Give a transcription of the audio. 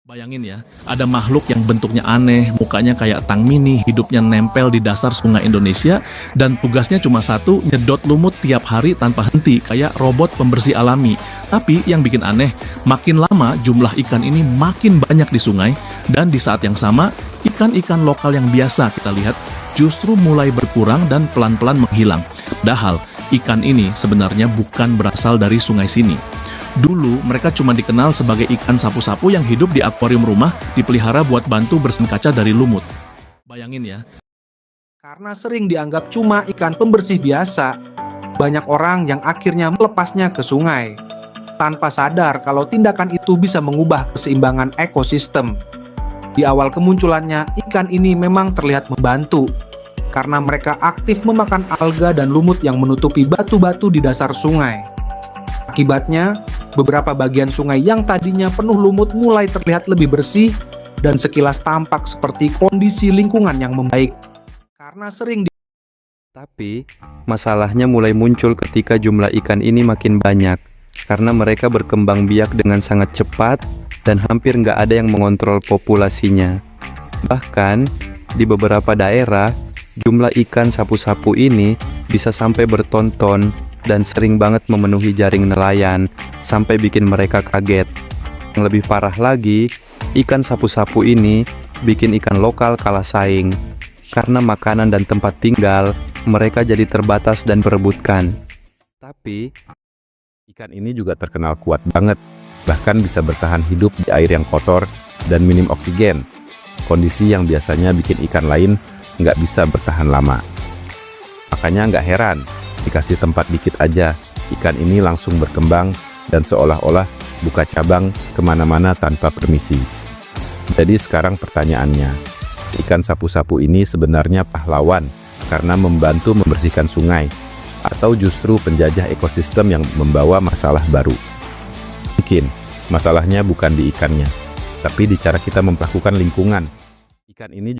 Bayangin ya, ada makhluk yang bentuknya aneh, mukanya kayak tang mini, hidupnya nempel di dasar sungai Indonesia, dan tugasnya cuma satu, nyedot lumut tiap hari tanpa henti, kayak robot pembersih alami. Tapi yang bikin aneh, makin lama jumlah ikan ini makin banyak di sungai, dan di saat yang sama, ikan-ikan lokal yang biasa kita lihat justru mulai berkurang dan pelan-pelan menghilang. Padahal, ikan ini sebenarnya bukan berasal dari sungai sini. Dulu mereka cuma dikenal sebagai ikan sapu-sapu yang hidup di akuarium rumah, dipelihara buat bantu bersihin kaca dari lumut. Bayangin ya. Karena sering dianggap cuma ikan pembersih biasa, banyak orang yang akhirnya melepasnya ke sungai, tanpa sadar kalau tindakan itu bisa mengubah keseimbangan ekosistem. Di awal kemunculannya, ikan ini memang terlihat membantu, karena mereka aktif memakan alga dan lumut yang menutupi batu-batu di dasar sungai. Akibatnya, beberapa bagian sungai yang tadinya penuh lumut mulai terlihat lebih bersih dan sekilas tampak seperti kondisi lingkungan yang membaik. Karena sering Tapi, masalahnya mulai muncul ketika jumlah ikan ini makin banyak, karena mereka berkembang biak dengan sangat cepat dan hampir nggak ada yang mengontrol populasinya. Bahkan, di beberapa daerah, jumlah ikan sapu-sapu ini bisa sampai bertonton dan sering banget memenuhi jaring nelayan, sampai bikin mereka kaget. Yang lebih parah lagi, ikan sapu-sapu ini bikin ikan lokal kalah saing. Karena makanan dan tempat tinggal, mereka jadi terbatas dan berebutkan. Tapi, ikan ini juga terkenal kuat banget, bahkan bisa bertahan hidup di air yang kotor dan minim oksigen, kondisi yang biasanya bikin ikan lain nggak bisa bertahan lama. Makanya nggak heran, dikasih tempat dikit aja, ikan ini langsung berkembang dan seolah-olah buka cabang kemana-mana tanpa permisi. Jadi sekarang pertanyaannya, ikan sapu-sapu ini sebenarnya pahlawan karena membantu membersihkan sungai, atau justru penjajah ekosistem yang membawa masalah baru? Mungkin masalahnya bukan di ikannya, tapi di cara kita memperlakukan lingkungan. Ikan ini